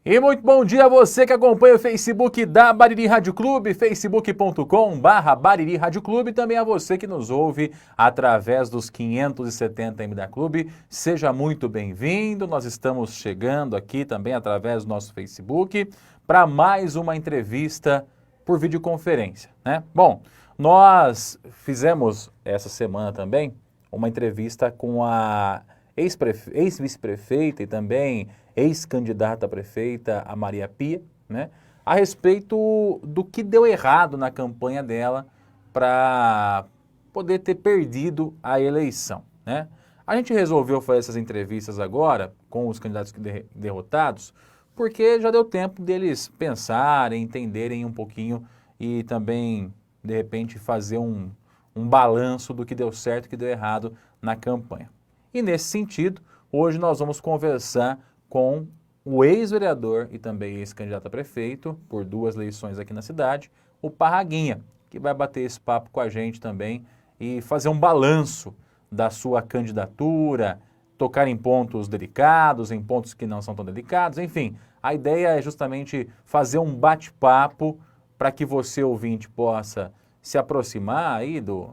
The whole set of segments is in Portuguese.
E muito bom dia a você que acompanha o Facebook da Bariri Rádio Clube, facebook.com/Bariri Rádio Clube, e também a você que nos ouve através dos 570 M da Clube. Seja muito bem-vindo, nós estamos chegando aqui também através do nosso Facebook para mais uma entrevista por videoconferência, né? Bom, nós fizemos essa semana também uma entrevista com a ex-vice-prefeita e também ex-candidata a prefeita, a Maria Pia, né, a respeito do que deu errado na campanha dela para poder ter perdido a eleição, né? A gente resolveu fazer essas entrevistas agora com os candidatos derrotados, porque já deu tempo deles pensarem, entenderem um pouquinho e também, de repente, fazer um balanço do que deu certo e o que deu errado na campanha. E nesse sentido, hoje nós vamos conversar com o ex-vereador e também ex-candidato a prefeito por 2 eleições aqui na cidade, o Parraguinha, que vai bater esse papo com a gente também e fazer um balanço da sua candidatura, tocar em pontos delicados, em pontos que não são tão delicados, enfim. A ideia é justamente fazer um bate-papo para que você, ouvinte, possa se aproximar aí do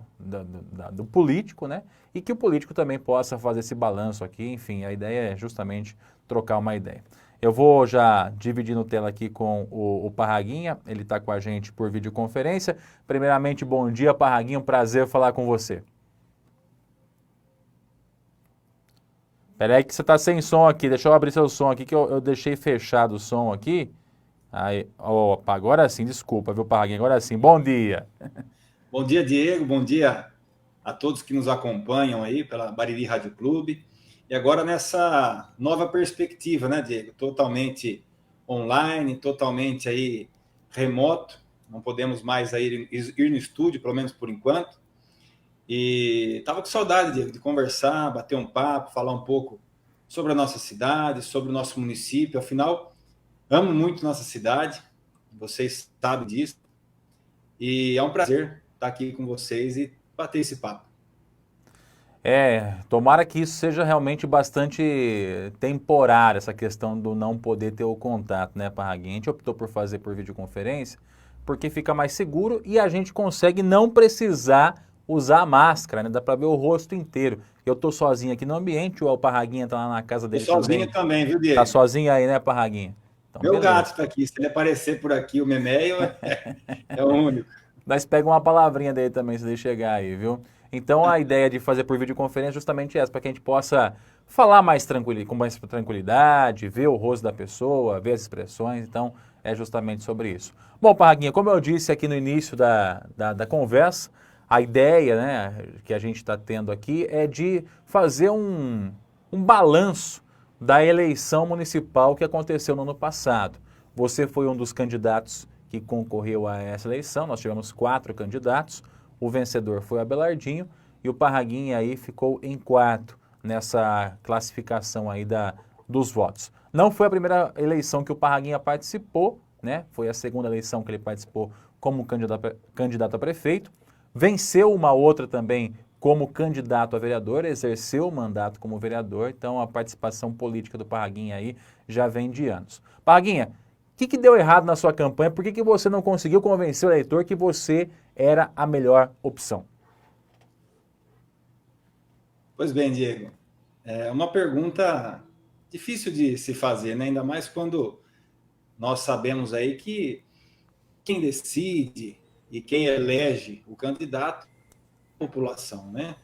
político, né? E que o político também possa fazer esse balanço aqui. Enfim, a ideia é justamente trocar uma ideia. Eu vou já dividir no tela aqui com o Parraguinha, ele está com a gente por videoconferência. Primeiramente, bom dia, Parraguinha, um prazer falar com você. Espera aí que você está sem som aqui, deixa eu abrir seu som aqui, que eu deixei fechado o som aqui. Aí, opa, agora sim, desculpa, viu, Parraguinha, agora sim, bom dia. Bom dia, Diego, bom dia a todos que nos acompanham aí pela Bariri Rádio Clube. E agora nessa nova perspectiva, né, Diego? Totalmente online, totalmente aí remoto. Não podemos mais aí ir no estúdio, pelo menos por enquanto. E estava com saudade, Diego, de conversar, bater um papo, falar um pouco sobre a nossa cidade, sobre o nosso município. Afinal, amo muito nossa cidade, vocês sabem disso. E é um prazer estar aqui com vocês e bater esse papo. Tomara que isso seja realmente bastante temporário, essa questão do não poder ter o contato, né, Parraguinha? A gente optou por fazer por videoconferência, porque fica mais seguro e a gente consegue não precisar usar a máscara, né? Dá para ver o rosto inteiro. Eu tô sozinho aqui no ambiente, o Parraguinha tá lá na casa dele Tô sozinho também, viu, Tá Diego? sozinho aí, né, Parraguinha? Então, Meu beleza. gato está aqui. Se ele aparecer por aqui, o Memeio é o único. Nós pega uma palavrinha dele também, se ele chegar aí, viu? Então a ideia de fazer por videoconferência é justamente essa, para que a gente possa falar com mais tranquilidade, ver o rosto da pessoa, ver as expressões, então é justamente sobre isso. Bom, Parraguinha, como eu disse aqui no início da conversa, a ideia, né, que a gente está tendo aqui é de fazer um balanço da eleição municipal que aconteceu no ano passado. Você foi um dos candidatos que concorreu a essa eleição, nós tivemos 4 candidatos, o vencedor foi o Abelardinho e o Parraguinha aí ficou em quarto nessa classificação aí dos votos. Não foi a primeira eleição que o Parraguinha participou, né? Foi a segunda eleição que ele participou como candidato a prefeito, venceu uma outra também como candidato a vereador, exerceu o mandato como vereador, então a participação política do Parraguinha aí já vem de anos. Parraguinha, o que deu errado na sua campanha? Por que você não conseguiu convencer o eleitor que você era a melhor opção? Pois bem, Diego, é uma pergunta difícil de se fazer, né? Ainda mais quando nós sabemos aí que quem decide e quem elege o candidato é a população, né?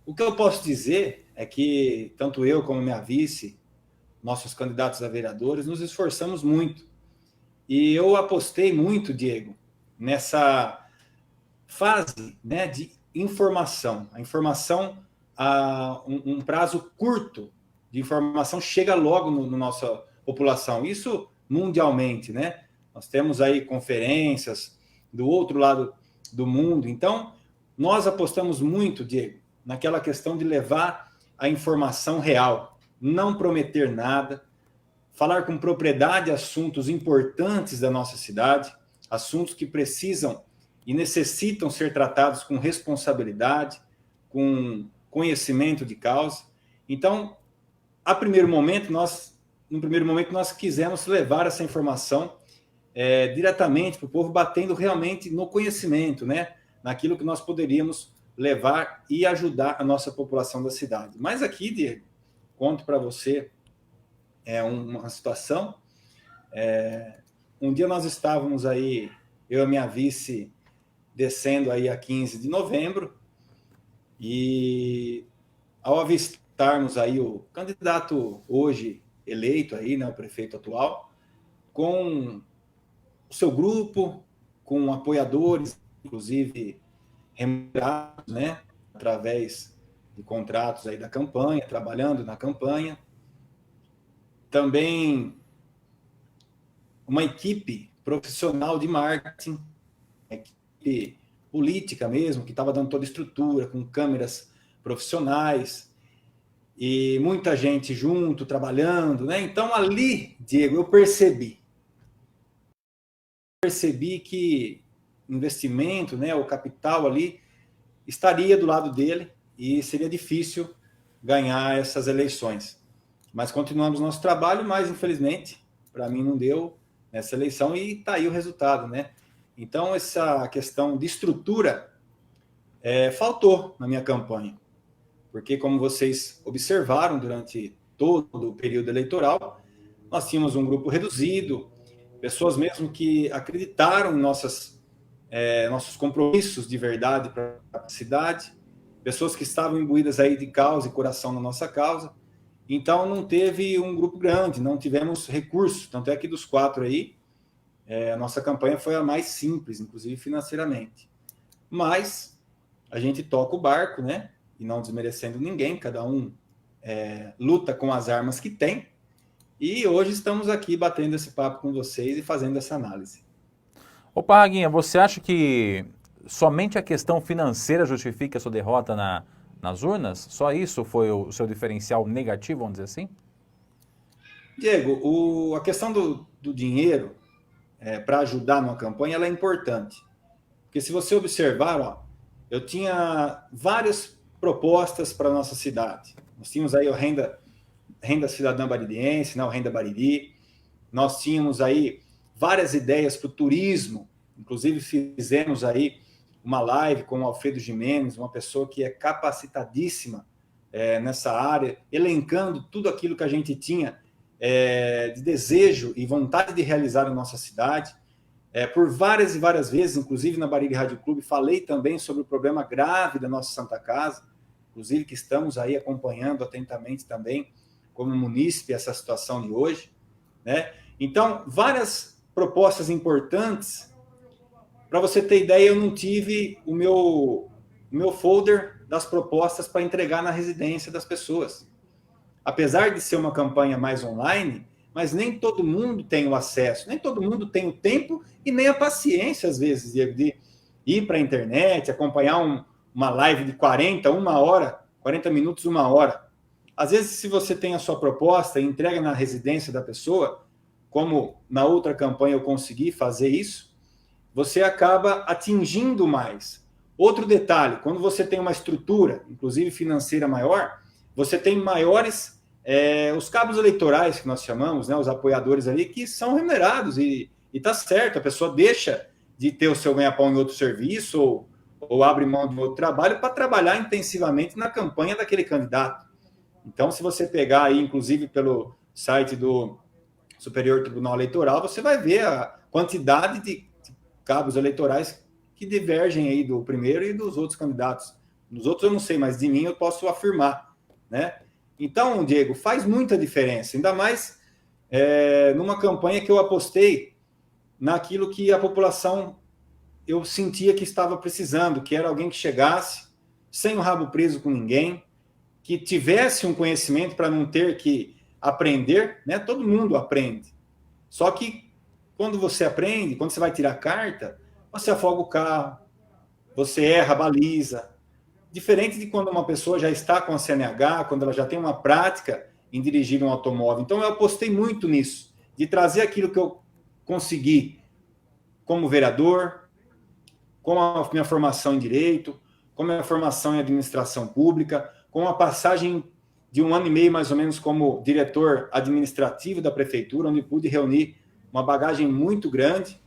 O que eu posso dizer é que tanto eu como minha vice, nossos candidatos a vereadores, nos esforçamos muito. E eu apostei muito, Diego, nessa fase, né, de informação. A informação, um prazo curto de informação chega logo no nossa população. Isso mundialmente, né? Nós temos aí conferências do outro lado do mundo. Então, nós apostamos muito, Diego, naquela questão de levar a informação real, não prometer nada, falar com propriedade assuntos importantes da nossa cidade, assuntos que precisam e necessitam ser tratados com responsabilidade, com conhecimento de causa. Então, a primeiro momento, nós no primeiro momento, nós quisemos levar essa informação diretamente para o povo, batendo realmente no conhecimento, né? Naquilo que nós poderíamos levar e ajudar a nossa população da cidade. Mas aqui, Diego, conto para você uma situação. Um dia nós estávamos aí, eu e a minha vice, descendo aí a 15 de novembro, e ao avistarmos aí o candidato hoje eleito aí, né, o prefeito atual, com o seu grupo, com apoiadores, inclusive remunerados, né, através de contratos aí da campanha, trabalhando na campanha. Também uma equipe profissional de marketing, equipe política mesmo, que estava dando toda a estrutura, com câmeras profissionais, e muita gente junto, trabalhando, né? Então ali, Diego, eu percebi que investimento, né, o capital ali, estaria do lado dele e seria difícil ganhar essas eleições. Mas continuamos nosso trabalho, mas infelizmente, para mim não deu nessa eleição e está aí o resultado, né? Então essa questão de estrutura faltou na minha campanha, porque como vocês observaram durante todo o período eleitoral, nós tínhamos um grupo reduzido, pessoas mesmo que acreditaram em nossos compromissos de verdade para a cidade, pessoas que estavam imbuídas aí de causa e coração na nossa causa. Então não teve um grupo grande, não tivemos recursos, tanto é que dos 4 aí, a nossa campanha foi a mais simples, inclusive financeiramente. Mas a gente toca o barco, né? E não desmerecendo ninguém, cada um luta com as armas que tem. E hoje estamos aqui batendo esse papo com vocês e fazendo essa análise. Ô Parraguinha, você acha que somente a questão financeira justifica a sua derrota nas urnas? Só isso foi o seu diferencial negativo, vamos dizer assim? Diego, a questão do dinheiro para ajudar numa campanha ela é importante. Porque se você observar, ó, eu tinha várias propostas para a nossa cidade. Nós tínhamos aí a renda cidadã baririense, né, o Renda Bariri. Nós tínhamos aí várias ideias para o turismo. Inclusive fizemos aí uma live com o Alfredo Gimenez, uma pessoa que é capacitadíssima nessa área, elencando tudo aquilo que a gente tinha de desejo e vontade de realizar na nossa cidade. Por várias e várias vezes, inclusive na Bariri Rádio Clube, falei também sobre o problema grave da nossa Santa Casa, inclusive que estamos aí acompanhando atentamente também, como munícipe, essa situação de hoje, né? Então, várias propostas importantes. Para você ter ideia, eu não tive o meu folder das propostas para entregar na residência das pessoas. Apesar de ser uma campanha mais online, mas nem todo mundo tem o acesso, nem todo mundo tem o tempo e nem a paciência, às vezes, de ir para a internet, acompanhar uma live de 40 minutos, 1 hora. Às vezes, se você tem a sua proposta e entrega na residência da pessoa, como na outra campanha eu consegui fazer isso, você acaba atingindo mais. Outro detalhe, quando você tem uma estrutura, inclusive financeira maior, você tem maiores os cabos eleitorais, que nós chamamos, né, os apoiadores ali, que são remunerados, e tá certo, a pessoa deixa de ter o seu ganha-pão em outro serviço, ou abre mão de outro trabalho para trabalhar intensivamente na campanha daquele candidato. Então, se você pegar aí, inclusive pelo site do Superior Tribunal Eleitoral, você vai ver a quantidade de cabos eleitorais que divergem aí do primeiro e dos outros candidatos. Nos outros eu não sei, mas de mim eu posso afirmar, né? Então, Diego, faz muita diferença, ainda mais numa campanha que eu apostei naquilo que a população eu sentia que estava precisando, que era alguém que chegasse sem o rabo preso com ninguém, que tivesse um conhecimento para não ter que aprender, né? Todo mundo aprende. Só que quando você aprende, quando você vai tirar carta, você afoga o carro, você erra a baliza. Diferente de quando uma pessoa já está com a CNH, quando ela já tem uma prática em dirigir um automóvel. Então eu apostei muito nisso, de trazer aquilo que eu consegui como vereador, com a minha formação em Direito, com a minha formação em Administração Pública, com a passagem de 1 ano e meio, mais ou menos, como diretor administrativo da prefeitura, onde pude reunir uma bagagem muito grande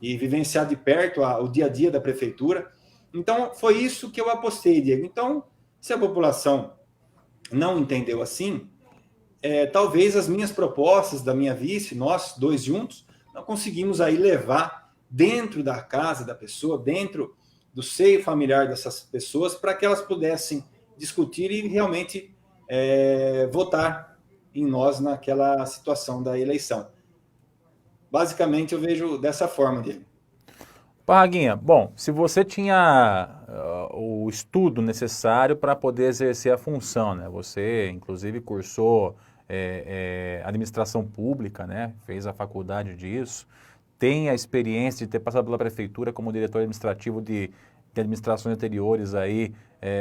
e vivenciar de perto o dia a dia da prefeitura. Então, foi isso que eu apostei, Diego. Então, se a população não entendeu assim, talvez as minhas propostas da minha vice, nós dois juntos, não conseguimos aí levar dentro da casa da pessoa, dentro do seio familiar dessas pessoas, para que elas pudessem discutir e realmente votar em nós naquela situação da eleição. Basicamente, eu vejo dessa forma, Diego. Parraguinha, bom, se você tinha o estudo necessário para poder exercer a função, né? Você, inclusive, cursou administração pública, né? Fez a faculdade disso, tem a experiência de ter passado pela prefeitura como diretor administrativo de administrações anteriores aí,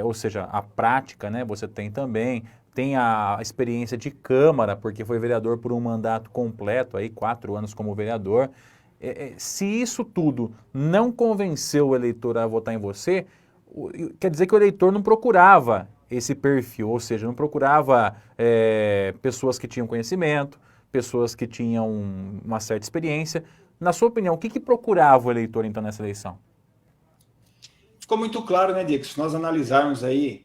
ou seja, a prática, né? Você tem também, tem a experiência de Câmara, porque foi vereador por um mandato completo, aí 4 anos como vereador. Se isso tudo não convenceu o eleitor a votar em você, quer dizer que o eleitor não procurava esse perfil, ou seja, não procurava pessoas que tinham conhecimento, pessoas que tinham uma certa experiência. Na sua opinião, o que procurava o eleitor então nessa eleição? Ficou muito claro, né, Diego? Se nós analisarmos aí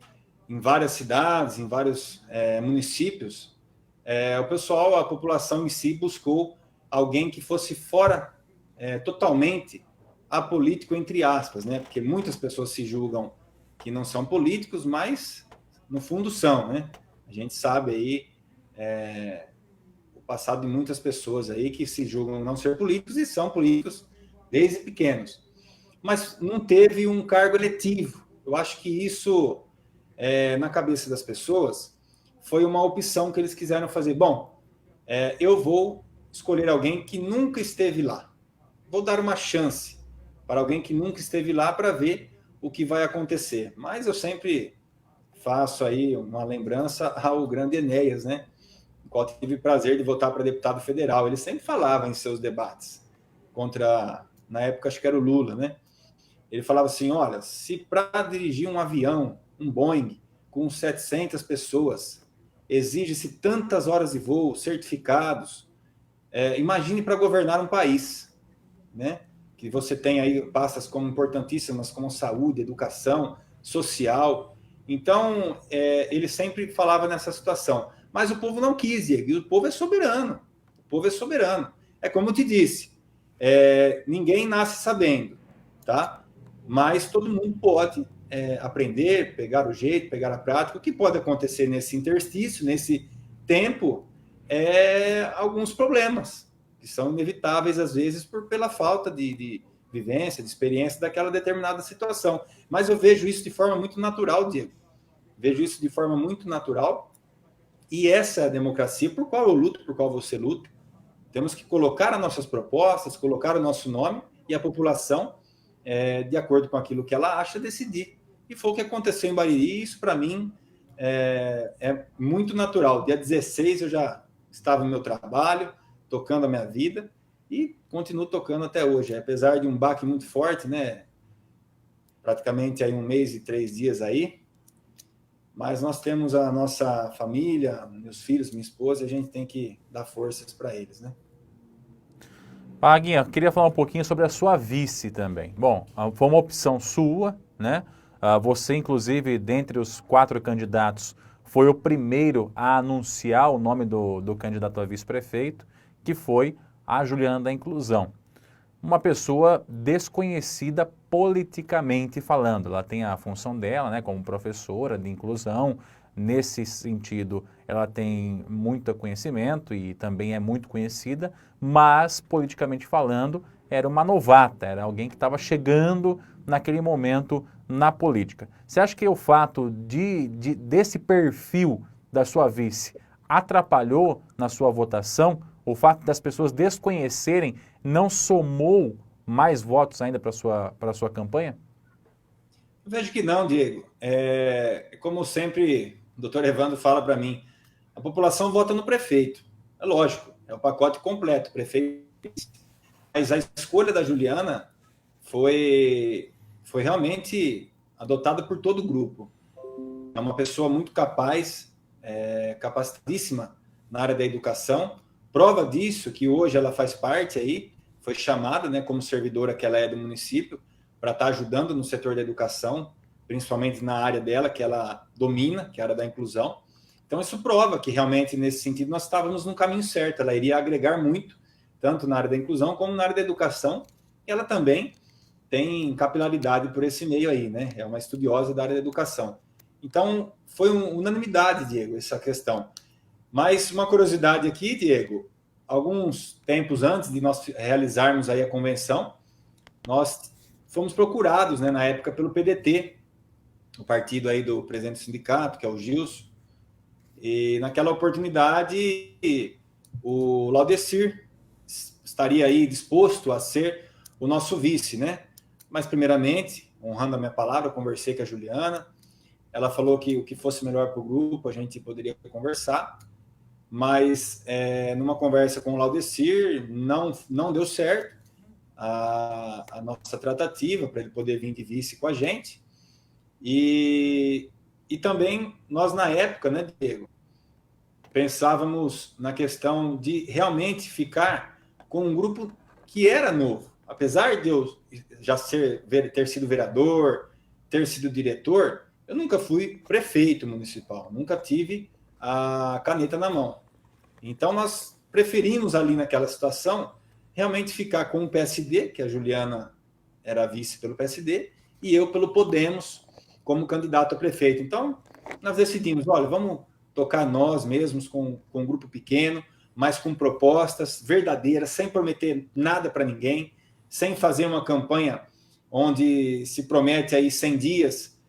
em várias cidades, em vários municípios, o pessoal, a população em si buscou alguém que fosse fora totalmente apolítico, entre aspas, né? Porque muitas pessoas se julgam que não são políticos, mas no fundo são, né? A gente sabe aí o passado de muitas pessoas aí que se julgam não ser políticos e são políticos desde pequenos. Mas não teve um cargo eletivo. Eu acho que isso, na cabeça das pessoas, foi uma opção que eles quiseram fazer. Bom, eu vou escolher alguém que nunca esteve lá. Vou dar uma chance para alguém que nunca esteve lá para ver o que vai acontecer. Mas eu sempre faço aí uma lembrança ao grande Enéas, né? O qual tive o prazer de votar para deputado federal. Ele sempre falava em seus debates contra, na época, acho que era o Lula, né? Ele falava assim, olha, se para dirigir um avião, um Boeing, com 700 pessoas, exige-se tantas horas de voo, certificados, imagine para governar um país, né? Que você tem aí pastas como importantíssimas, como saúde, educação, social. Então, ele sempre falava nessa situação. Mas o povo não quis, Diego, e o povo é soberano. O povo é soberano. É como eu te disse, ninguém nasce sabendo, tá? Mas todo mundo pode aprender, pegar o jeito, pegar a prática. O que pode acontecer nesse interstício, nesse tempo, alguns problemas, que são inevitáveis, às vezes, pela falta de vivência, de experiência daquela determinada situação. Mas eu vejo isso de forma muito natural, Diego. Vejo isso de forma muito natural. E essa é a democracia por qual eu luto, por qual você luta. Temos que colocar as nossas propostas, colocar o nosso nome e a população, de acordo com aquilo que ela acha, decidir. E foi o que aconteceu em Bariri. Isso, para mim, é muito natural. Dia 16 eu já estava no meu trabalho, tocando a minha vida, e continuo tocando até hoje. Apesar de um baque muito forte, né? Praticamente aí 1 mês e 3 dias aí, mas nós temos a nossa família, meus filhos, minha esposa, e a gente tem que dar forças para eles, né? Paguinha, queria falar um pouquinho sobre a sua vice também. Bom, foi uma opção sua, né? Você, inclusive, dentre os 4 candidatos, foi o primeiro a anunciar o nome do candidato a vice-prefeito, que foi a Juliana da Inclusão. Uma pessoa desconhecida politicamente falando. Ela tem a função dela, né, como professora de inclusão. Nesse sentido, ela tem muito conhecimento e também é muito conhecida, mas, politicamente falando, era uma novata, era alguém que estava chegando naquele momento na política. Você acha que o fato desse perfil da sua vice atrapalhou na sua votação? O fato das pessoas desconhecerem não somou mais votos ainda para a sua campanha? Eu vejo que não, Diego. Como sempre o doutor Evandro fala para mim, a população vota no prefeito. É lógico, é o pacote completo, prefeito. Mas a escolha da Juliana foi realmente adotada por todo o grupo. É uma pessoa muito capaz, capacitadíssima na área da educação. Prova disso que hoje ela faz parte aí, foi chamada, né, como servidora que ela é do município, para estar ajudando no setor da educação, principalmente na área dela, que ela domina, que é a área da inclusão. Então, isso prova que realmente, nesse sentido, nós estávamos no caminho certo. Ela iria agregar muito, tanto na área da inclusão como na área da educação. E ela também tem capilaridade por esse meio aí, né? É uma estudiosa da área da educação. Então, foi unanimidade, Diego, essa questão. Mas uma curiosidade aqui, Diego, alguns tempos antes de nós realizarmos aí a convenção, nós fomos procurados, né, na época, pelo PDT, o partido aí do presidente do sindicato, que é o Gilson, e naquela oportunidade o Laudecir estaria aí disposto a ser o nosso vice, né? Mas primeiramente, honrando a minha palavra, eu conversei com a Juliana, ela falou que o que fosse melhor para o grupo a gente poderia conversar, mas numa conversa com o Laudecir não deu certo a nossa tratativa para ele poder vir de vice com a gente. E também nós, na época, né, Diego, pensávamos na questão de realmente ficar com um grupo que era novo. Apesar de eu já ter sido vereador, ter sido diretor, eu nunca fui prefeito municipal, nunca tive a caneta na mão. Então, nós preferimos ali naquela situação realmente ficar com o PSD, que a Juliana era vice pelo PSD, e eu pelo Podemos, como candidato a prefeito. Então, nós decidimos, olha, vamos tocar nós mesmos com um grupo pequeno, mas com propostas verdadeiras, sem prometer nada para ninguém, sem fazer uma campanha onde se promete aí 100 dias,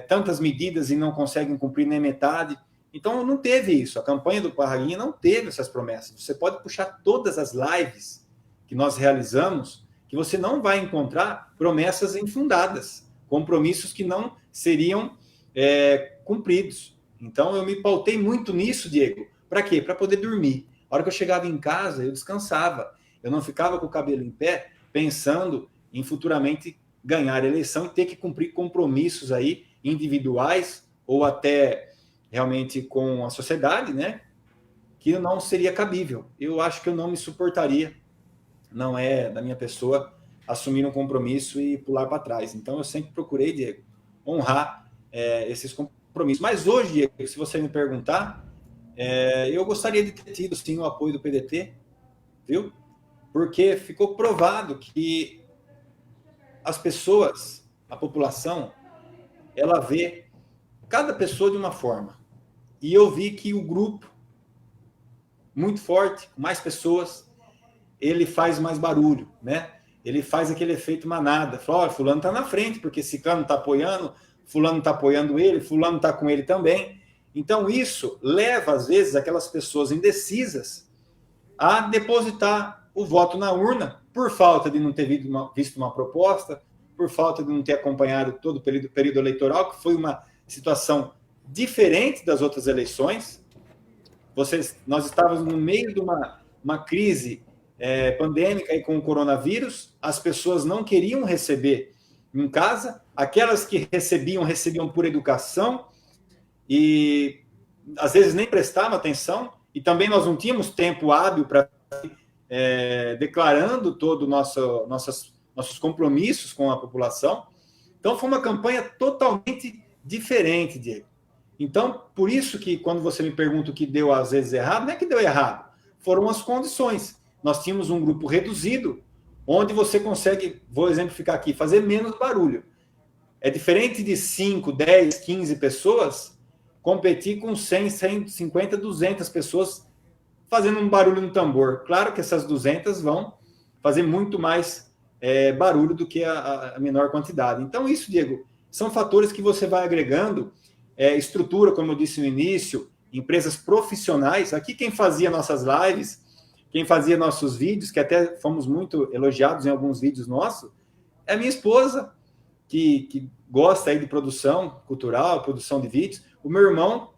tantas medidas e não conseguem cumprir nem metade. Então, não teve isso. A campanha do Parraguinha não teve essas promessas. Você pode puxar todas as lives que nós realizamos, que você não vai encontrar promessas infundadas, compromissos que não seriam cumpridos. Então, eu me pautei muito nisso, Diego. Para quê? Para poder dormir. A hora que eu chegava em casa, eu descansava. Eu não ficava com o cabelo em pé, pensando em futuramente ganhar a eleição e ter que cumprir compromissos aí individuais ou até realmente com a sociedade, né? Que não seria cabível. Eu acho que eu não me suportaria, não é da minha pessoa, assumir um compromisso e pular para trás. Então, eu sempre procurei, Diego, honrar esses compromissos. Mas hoje, Diego, se você me perguntar, eu gostaria de ter tido, sim, o apoio do PDT, viu? Porque ficou provado que as pessoas, a população, ela vê cada pessoa de uma forma. E eu vi que o grupo, muito forte, com mais pessoas, ele faz mais barulho, né? Ele faz aquele efeito manada. Fala, olha, fulano está na frente, porque Ciclano está apoiando, fulano está apoiando ele, fulano está com ele também. Então, isso leva, às vezes, aquelas pessoas indecisas a depositar o voto na urna por falta de não ter visto uma proposta, por falta de não ter acompanhado todo o período eleitoral, que foi uma situação diferente das outras eleições. Nós estávamos no meio de uma crise pandêmica e com o coronavírus, as pessoas não queriam receber em casa, aquelas que recebiam por educação e às vezes nem prestavam atenção, e também nós não tínhamos tempo hábil para declarando todos nossos compromissos com a população. Então foi uma campanha totalmente diferente, Diego. Então, por isso que quando você me pergunta o que deu às vezes errado, não é que deu errado, foram as condições. Nós tínhamos um grupo reduzido, onde você consegue, vou exemplificar aqui, fazer menos barulho. É diferente de 5, 10, 15 pessoas competir com 100, 150, 200 pessoas fazendo um barulho no tambor. Claro que essas 200 vão fazer muito mais barulho do que a menor quantidade. Então, isso, Diego, são fatores que você vai agregando, estrutura, como eu disse no início, empresas profissionais. Aqui quem fazia nossas lives, quem fazia nossos vídeos, que até fomos muito elogiados em alguns vídeos nossos, é a minha esposa, que gosta aí de produção cultural, produção de vídeos. O meu irmão,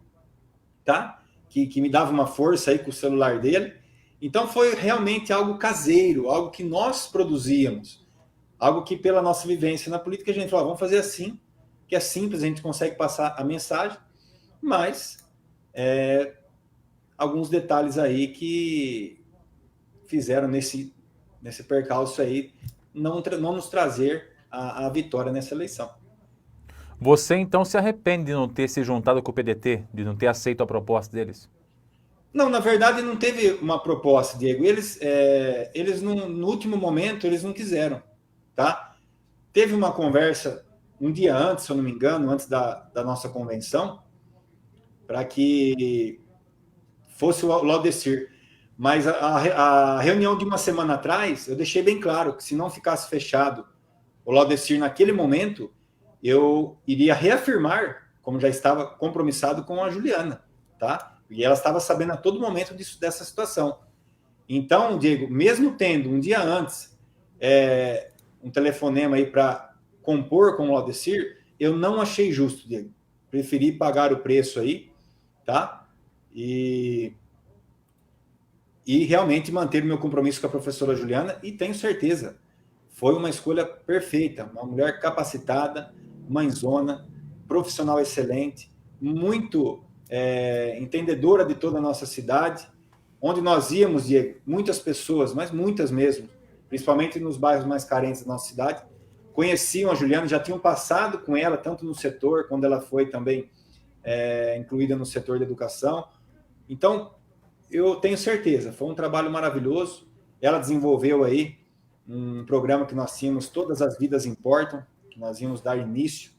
tá? Que me dava uma força aí com o celular dele. Então foi realmente algo caseiro, algo que nós produzíamos, algo que pela nossa vivência na política a gente falou, vamos fazer assim, que é simples, a gente consegue passar a mensagem, mas alguns detalhes aí que fizeram nesse percalço aí não nos trazer a vitória nessa eleição. Você então se arrepende de não ter se juntado com o PDT, de não ter aceito a proposta deles? Não, na verdade não teve uma proposta, Diego. Eles no último momento, eles não quiseram, tá? Teve uma conversa um dia antes, se eu não me engano, antes da nossa convenção, para que fosse o Laudecir. Mas a reunião de uma semana atrás, eu deixei bem claro que se não ficasse fechado o Laudecir naquele momento, eu iria reafirmar, como já estava compromissado com a Juliana, tá? E ela estava sabendo a todo momento dessa situação. Então, Diego, mesmo tendo um dia antes um telefonema aí para compor com o Laudecir, eu não achei justo, Diego. Preferi pagar o preço aí, tá? E realmente manter o meu compromisso com a professora Juliana, e tenho certeza, foi uma escolha perfeita, uma mulher capacitada, mãezona, profissional excelente, muito entendedora de toda a nossa cidade, onde nós íamos, Diego, muitas pessoas, mas muitas mesmo, principalmente nos bairros mais carentes da nossa cidade, conheciam a Juliana, já tinham passado com ela, tanto no setor, quando ela foi também incluída no setor da educação. Então, eu tenho certeza, foi um trabalho maravilhoso. Ela desenvolveu aí um programa que nós tínhamos, Todas as Vidas Importam, que nós íamos dar início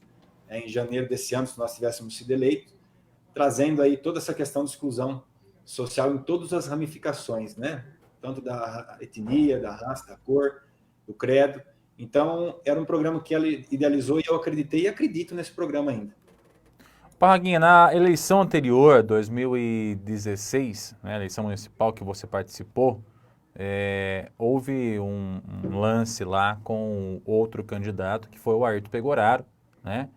em janeiro desse ano, se nós tivéssemos sido eleitos, trazendo aí toda essa questão de exclusão social em todas as ramificações, né? Tanto da etnia, da raça, da cor, do credo. Então, era um programa que ela idealizou e eu acreditei e acredito nesse programa ainda. Parraguinha, na eleição anterior, 2016, né, eleição municipal que você participou, houve um lance lá com outro candidato, que foi o Airto Pegoraro, né?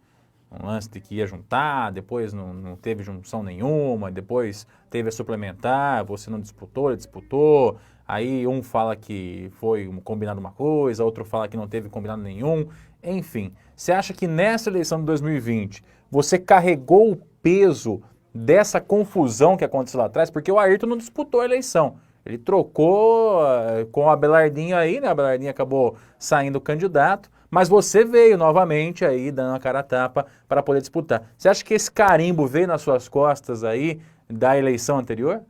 Um lance de que ia juntar, depois não teve junção nenhuma, depois teve a suplementar, você não disputou, ele disputou, aí um fala que foi combinado uma coisa, outro fala que não teve combinado nenhum, enfim. Você acha que nessa eleição de 2020 você carregou o peso dessa confusão que aconteceu lá atrás? Porque o Ayrton não disputou a eleição. Ele trocou com o Abelardinho aí, né? O Abelardinho acabou saindo candidato, mas você veio novamente aí, dando a cara a tapa para poder disputar. Você acha que esse carimbo veio nas suas costas aí da eleição anterior?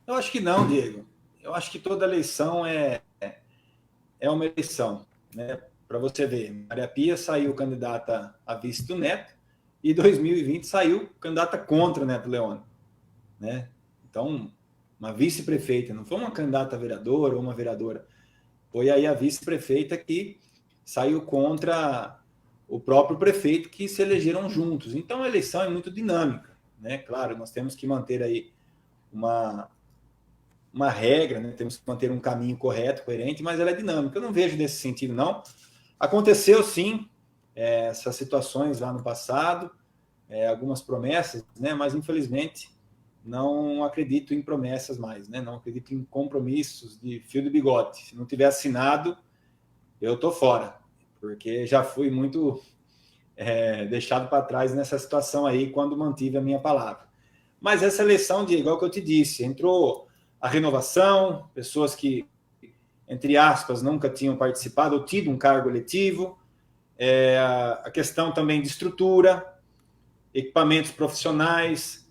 Eu acho que não, Diego. Eu acho que toda eleição é uma eleição, né? Para você ver, Maria Pia saiu candidata a vice do Neto e 2020 saiu candidata contra o Neto Leone, né? Então, uma vice-prefeita, não foi uma candidata a vereadora ou uma vereadora, foi aí a vice-prefeita que saiu contra o próprio prefeito, que se elegeram juntos. Então, a eleição é muito dinâmica, né? Claro, nós temos que manter aí uma regra, né? Temos que manter um caminho correto, coerente, mas ela é dinâmica. Eu não vejo nesse sentido, não. Aconteceu, sim, essas situações lá no passado, algumas promessas, né? Mas, infelizmente, não acredito em promessas mais, né? Não acredito em compromissos de fio de bigode. Se não tiver assinado, eu estou fora, porque já fui muito deixado para trás nessa situação aí quando mantive a minha palavra. Mas essa eleição, de igual que eu te disse, entrou a renovação, pessoas que, entre aspas, nunca tinham participado ou tido um cargo eletivo, a questão também de estrutura, equipamentos profissionais,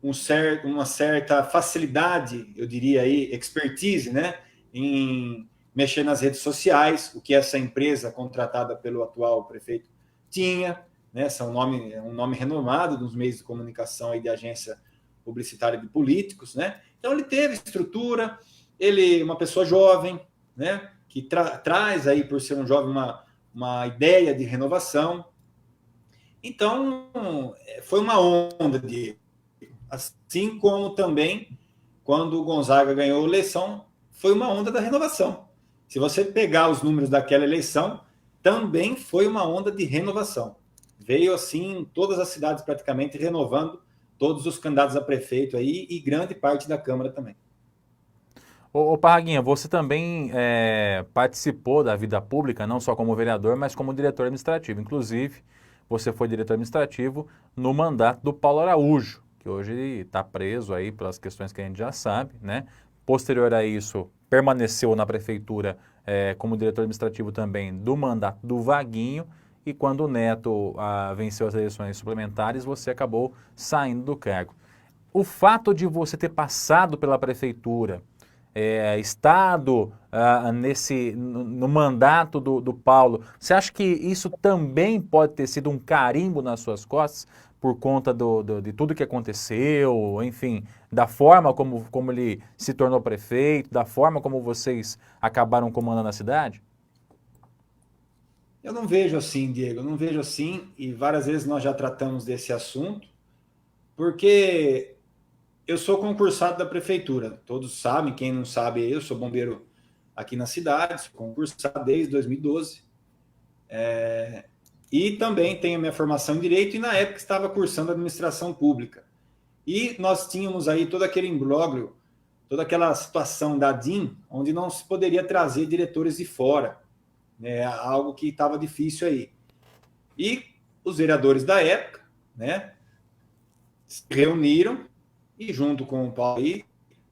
uma certa facilidade, eu diria aí, expertise, né, em mexer nas redes sociais, o que essa empresa contratada pelo atual prefeito tinha, né, um nome renomado nos meios de comunicação e de agência publicitária de políticos, né? Então ele teve estrutura, ele uma pessoa jovem, né, que traz aí, por ser um jovem, uma ideia de renovação. Então, foi uma onda de... Assim como também, quando o Gonzaga ganhou a eleição, foi uma onda da renovação. Se você pegar os números daquela eleição, também foi uma onda de renovação. Veio, assim, todas as cidades praticamente renovando todos os candidatos a prefeito aí e grande parte da Câmara também. Ô Parraguinha, você também participou da vida pública, não só como vereador, mas como diretor administrativo. Inclusive, você foi diretor administrativo no mandato do Paulo Araújo, que hoje está preso aí pelas questões que a gente já sabe, né? Posterior a isso, permaneceu na prefeitura como diretor administrativo também do mandato do Vaguinho, e quando o Neto venceu as eleições suplementares, você acabou saindo do cargo. O fato de você ter passado pela prefeitura, estado no mandato do Paulo, você acha que isso também pode ter sido um carimbo nas suas costas por conta de tudo que aconteceu, enfim, da forma como ele se tornou prefeito, da forma como vocês acabaram comandando a cidade? Eu não vejo assim, Diego, eu não vejo assim, e várias vezes nós já tratamos desse assunto, porque eu sou concursado da prefeitura, todos sabem, quem não sabe, eu sou bombeiro aqui na cidade, sou concursado desde 2012, e também tenho minha formação em Direito, e na época estava cursando Administração Pública. E nós tínhamos aí todo aquele imbróglio, toda aquela situação da DIN, onde não se poderia trazer diretores de fora, né, algo que estava difícil aí. E os vereadores da época, né, se reuniram e, junto com o Paulo, aí,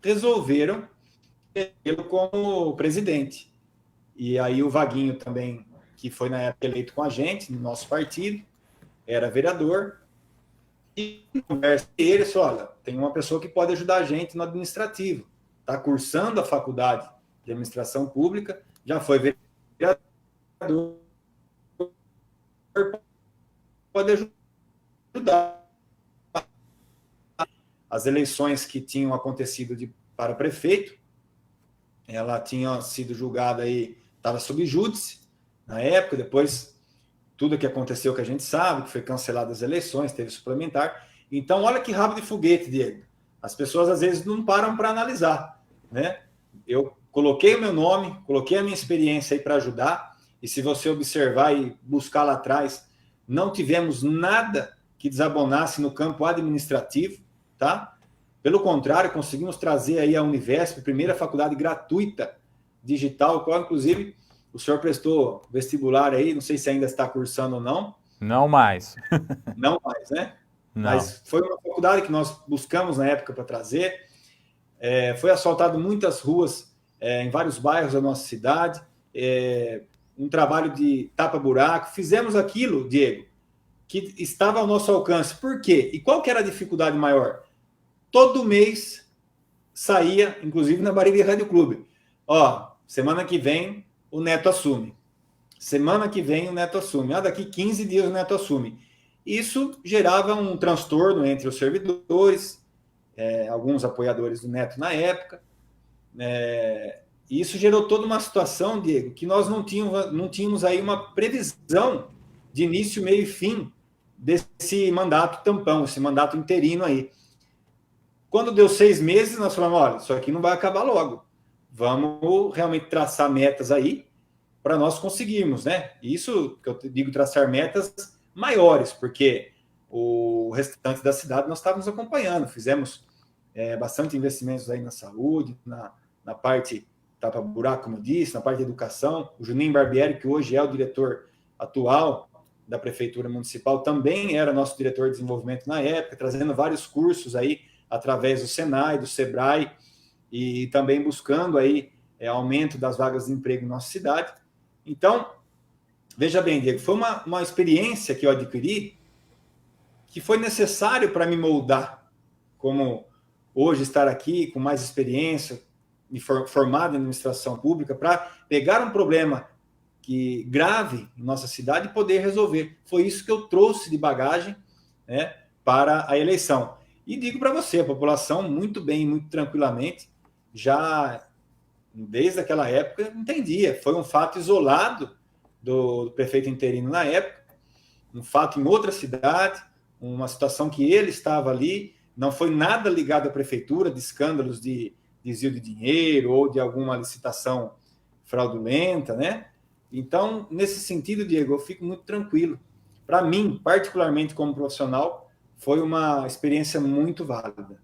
resolveram ele como presidente. E aí o Vaguinho também, que foi na época eleito com a gente, no nosso partido, era vereador, e conversa com ele, só, olha, tem uma pessoa que pode ajudar a gente no administrativo, está cursando a faculdade de administração pública, já foi vereador, pode ajudar. As eleições que tinham acontecido para prefeito, ela tinha sido julgada aí, estava sob júdice na época, depois tudo que aconteceu que a gente sabe, que foi cancelado as eleições, teve suplementar. Então, olha que rabo de foguete, Diego. As pessoas às vezes não param para analisar, né? Eu coloquei o meu nome, coloquei a minha experiência aí para ajudar, e se você observar e buscar lá atrás, não tivemos nada que desabonasse no campo administrativo, tá? Pelo contrário, conseguimos trazer aí a Univesp, primeira faculdade gratuita digital, qual inclusive o senhor prestou vestibular aí, não sei se ainda está cursando ou não. Não mais. Não mais, né? Não. Mas foi uma faculdade que nós buscamos na época para trazer. Foi asfaltado muitas ruas em vários bairros da nossa cidade. Um trabalho de tapa-buraco. Fizemos aquilo, Diego, que estava ao nosso alcance. Por quê? E qual que era a dificuldade maior? Todo mês saía, inclusive na Bariri Rádio Clube. Ó, semana que vem o Neto assume. Semana que vem o Neto assume. Daqui 15 dias o Neto assume. Isso gerava um transtorno entre os servidores, alguns apoiadores do Neto na época. E isso gerou toda uma situação, Diego, que nós não tínhamos aí uma previsão de início, meio e fim desse mandato tampão, esse mandato interino aí. Quando deu 6 meses, nós falamos, olha, isso aqui não vai acabar logo. Vamos realmente traçar metas aí para nós conseguirmos, né? Isso que eu digo, traçar metas maiores, porque o restante da cidade nós estávamos acompanhando, fizemos bastante investimentos aí na saúde, na parte tapa-buraco, como eu disse, na parte de educação. O Juninho Barbieri, que hoje é o diretor atual da Prefeitura Municipal, também era nosso diretor de desenvolvimento na época, trazendo vários cursos aí, através do Senai, do Sebrae, e também buscando aí aumento das vagas de emprego em nossa cidade. Então, veja bem, Diego, foi uma experiência que eu adquiri que foi necessário para me moldar, como hoje estar aqui com mais experiência, me formado em administração pública, para pegar um problema grave em nossa cidade e poder resolver. Foi isso que eu trouxe de bagagem, né, para a eleição. E digo para você, a população muito bem, muito tranquilamente, já desde aquela época entendia. Foi um fato isolado do prefeito interino na época, um fato em outra cidade, uma situação que ele estava ali, não foi nada ligado à prefeitura, de escândalos de desvio de dinheiro ou de alguma licitação fraudulenta, né? Então, nesse sentido, Diego, eu fico muito tranquilo. Para mim, particularmente como profissional, foi uma experiência muito válida.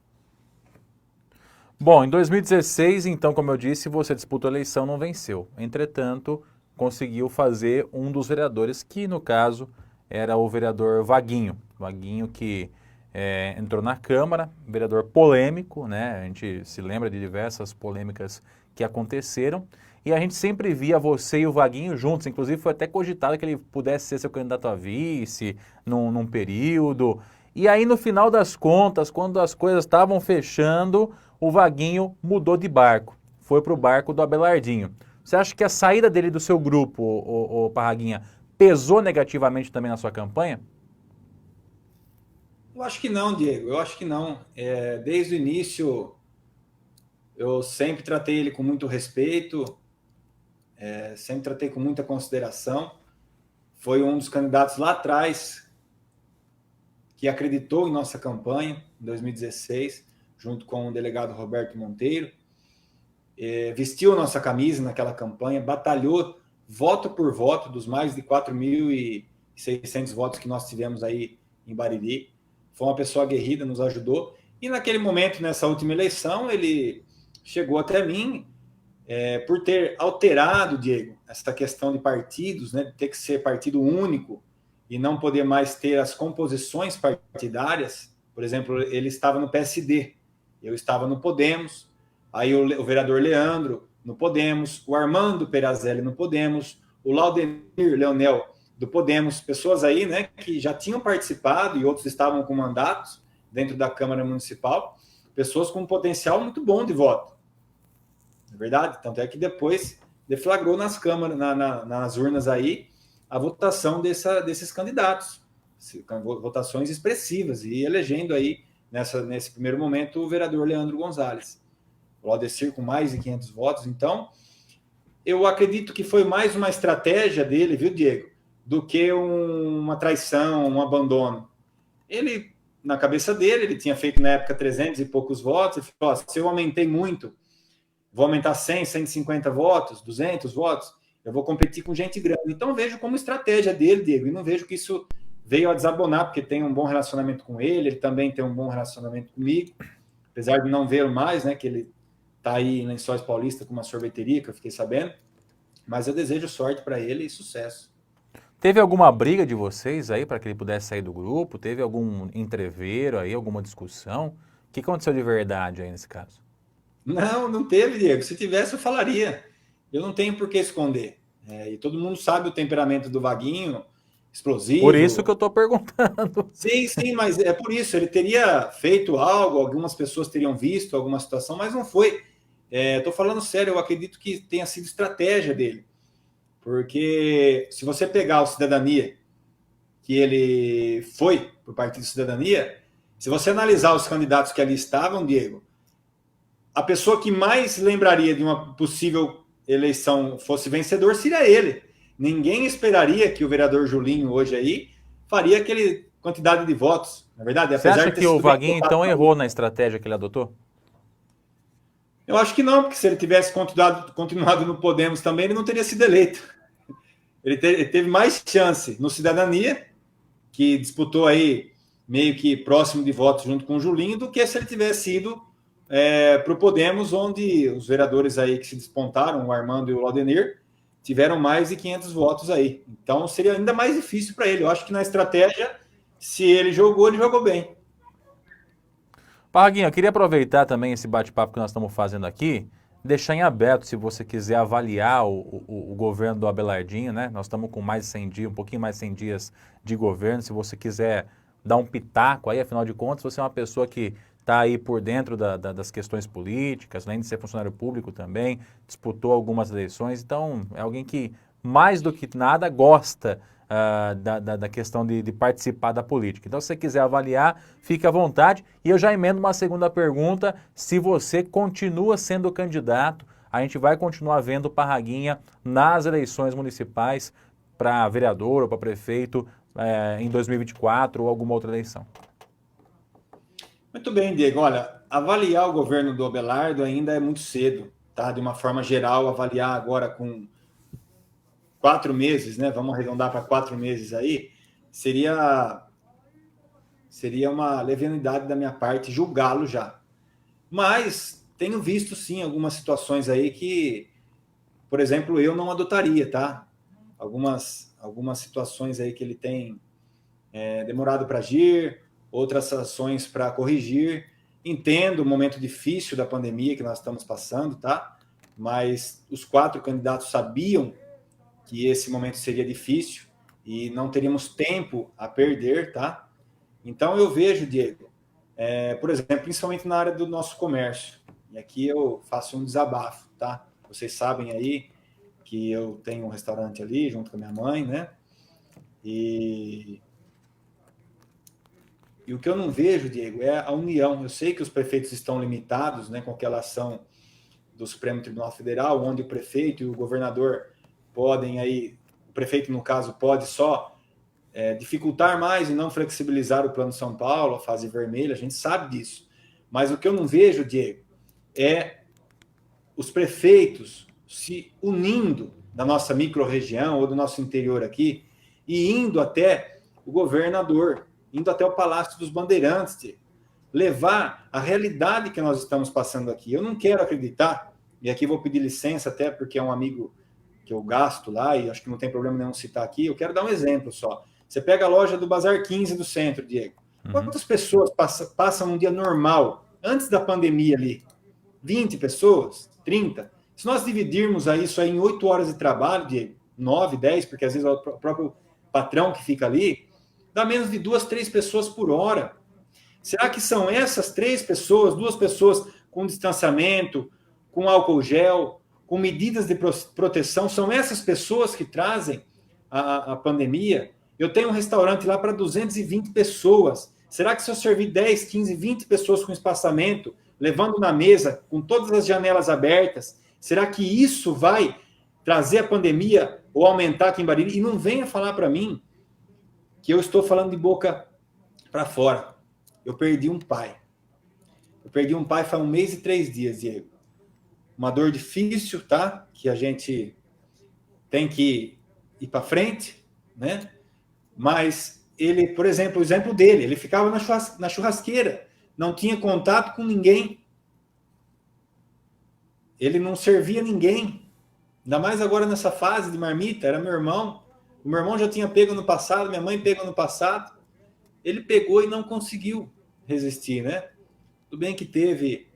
Bom, em 2016, então, como eu disse, você disputou a eleição, não venceu. Entretanto, conseguiu fazer um dos vereadores, que no caso era o vereador Vaguinho. Vaguinho que entrou na Câmara, vereador polêmico, né? A gente se lembra de diversas polêmicas que aconteceram. E a gente sempre via você e o Vaguinho juntos, inclusive foi até cogitado que ele pudesse ser seu candidato a vice num período. E aí no final das contas, quando as coisas estavam fechando, o Vaguinho mudou de barco, foi para o barco do Abelardinho. Você acha que a saída dele do seu grupo, o Parraguinha, pesou negativamente também na sua campanha? Eu acho que não, Diego, eu acho que não. Desde o início, eu sempre tratei ele com muito respeito, sempre tratei com muita consideração. Foi um dos candidatos lá atrás que acreditou em nossa campanha, em 2016, junto com o delegado Roberto Monteiro. Vestiu nossa camisa naquela campanha, batalhou voto por voto dos mais de 4.600 votos que nós tivemos aí em Bariri. Foi uma pessoa aguerrida, nos ajudou. E naquele momento, nessa última eleição, ele chegou até mim por ter alterado, Diego, essa questão de partidos, né, de ter que ser partido único e não poder mais ter as composições partidárias. Por exemplo, ele estava no PSD, eu estava no Podemos, aí o vereador Leandro no Podemos, o Armando Perazelli no Podemos, o Laudenir Leonel do Podemos, pessoas aí, né, que já tinham participado e outros estavam com mandatos dentro da Câmara Municipal, pessoas com um potencial muito bom de voto. É verdade? Tanto é que depois deflagrou nas câmaras, nas urnas aí, a votação desses candidatos, votações expressivas, e elegendo aí, nesse primeiro momento, o vereador Leandro Gonzalez. O Laudecir com mais de 500 votos. Então, eu acredito que foi mais uma estratégia dele, viu, Diego, do que uma traição, um abandono. Ele, na cabeça dele, ele tinha feito na época 300 e poucos votos, e falou, se eu aumentei muito, vou aumentar 100, 150 votos, 200 votos, eu vou competir com gente grande. Então, eu vejo como estratégia dele, Diego, e não vejo que isso veio a desabonar, porque tem um bom relacionamento com ele também tem um bom relacionamento comigo, apesar de não ver mais, né, que ele está aí em Lençóis Paulista com uma sorveteria, que eu fiquei sabendo, mas eu desejo sorte para ele e sucesso. Teve alguma briga de vocês aí para que ele pudesse sair do grupo? Teve algum entreveiro aí, alguma discussão? O que aconteceu de verdade aí nesse caso? Não, não teve, Diego. Se tivesse, eu falaria. Eu não tenho por que esconder. E todo mundo sabe o temperamento do Vaguinho, explosivo. Por isso que eu estou perguntando. Sim, sim, mas é por isso. Ele teria feito algo, algumas pessoas teriam visto alguma situação, mas não foi. Estou falando sério, eu acredito que tenha sido estratégia dele. Porque se você pegar o Cidadania, que ele foi para o Partido Cidadania, se você analisar os candidatos que ali estavam, Diego, a pessoa que mais lembraria de uma possível eleição fosse vencedor seria ele. Ninguém esperaria que o vereador Julinho hoje aí faria aquele quantidade de votos, na verdade. Você acha que o Vaguinho então errou na estratégia que ele adotou? Eu acho que não, porque se ele tivesse continuado no Podemos também, ele não teria sido eleito. Ele teve mais chance no Cidadania, que disputou aí meio que próximo de votos junto com o Julinho, do que se ele tivesse ido para o Podemos, onde os vereadores aí que se despontaram, o Armando e o Laudenir, tiveram mais de 500 votos aí. Então seria ainda mais difícil para ele. Eu acho que na estratégia, se ele jogou bem. Parraguinho, eu queria aproveitar também esse bate-papo que nós estamos fazendo aqui, deixar em aberto, se você quiser avaliar o governo do Abelardinho, né? Nós estamos com mais de 100 dias, um pouquinho mais de 100 dias de governo, se você quiser dar um pitaco aí, afinal de contas, você é uma pessoa que está aí por dentro das questões políticas, além de ser funcionário público também, disputou algumas eleições, então é alguém que, mais do que nada, gosta da questão de participar da política. Então, se você quiser avaliar, fique à vontade. E eu já emendo uma segunda pergunta, se você continua sendo candidato, a gente vai continuar vendo Parraguinha nas eleições municipais para vereador ou para prefeito em 2024 ou alguma outra eleição. Muito bem, Diego. Olha, avaliar o governo do Abelardo ainda é muito cedo, tá? De uma forma geral, avaliar agora com 4 meses, né? Vamos arredondar para 4 meses aí, seria uma levianidade da minha parte julgá-lo já. Mas tenho visto sim algumas situações aí que, por exemplo, eu não adotaria, tá? Algumas situações aí que ele tem demorado para agir, outras ações para corrigir. Entendo o momento difícil da pandemia que nós estamos passando, tá? Mas os 4 candidatos sabiam que esse momento seria difícil e não teríamos tempo a perder, tá? Então eu vejo, Diego, por exemplo, principalmente na área do nosso comércio, e aqui eu faço um desabafo, tá? Vocês sabem aí que eu tenho um restaurante ali junto com a minha mãe, né? E o que eu não vejo, Diego, é a união. Eu sei que os prefeitos estão limitados, né, com aquela ação do Supremo Tribunal Federal, onde o prefeito e o governador podem aí, o prefeito, no caso, pode só dificultar mais e não flexibilizar o Plano São Paulo, a fase vermelha, a gente sabe disso. Mas o que eu não vejo, Diego, é os prefeitos se unindo da nossa micro-região ou do nosso interior aqui e indo até o governador, indo até o Palácio dos Bandeirantes, Diego, levar a realidade que nós estamos passando aqui. Eu não quero acreditar, e aqui vou pedir licença até porque é um amigo que eu gasto lá e acho que não tem problema nenhum citar aqui, eu quero dar um exemplo só. Você pega a loja do Bazar 15 do centro, Diego. Quantas pessoas passam um dia normal, antes da pandemia ali? 20 pessoas? 30? Se nós dividirmos isso aí em 8 horas de trabalho, Diego, 9, 10, porque às vezes é o próprio patrão que fica ali, dá menos de 2, 3 pessoas por hora. Será que são essas 3 pessoas, 2 pessoas com distanciamento, com álcool gel, com medidas de proteção, são essas pessoas que trazem a pandemia? Eu tenho um restaurante lá para 220 pessoas. Será que se eu servir 10, 15, 20 pessoas com espaçamento, levando na mesa, com todas as janelas abertas, será que isso vai trazer a pandemia ou aumentar aqui em Bariri? E não venha falar para mim que eu estou falando de boca para fora. Eu perdi um pai. Eu perdi um pai faz 1 mês e 3 dias, Diego. Uma dor difícil, tá? Que a gente tem que ir para frente, né? Mas ele, por exemplo, o exemplo dele, ele ficava na churrasqueira, não tinha contato com ninguém. Ele não servia ninguém. Ainda mais agora nessa fase de marmita, era meu irmão. O meu irmão já tinha pego no passado, minha mãe pegou no passado. Ele pegou e não conseguiu resistir, né? Tudo bem que teve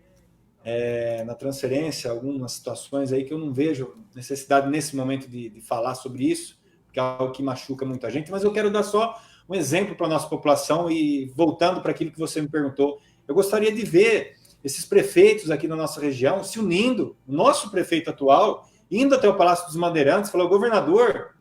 na transferência algumas situações aí que eu não vejo necessidade nesse momento de falar sobre isso, que é algo que machuca muita gente, mas eu quero dar só um exemplo para a nossa população e voltando para aquilo que você me perguntou, eu gostaria de ver esses prefeitos aqui na nossa região se unindo, o nosso prefeito atual, indo até o Palácio dos Bandeirantes, falou, governador,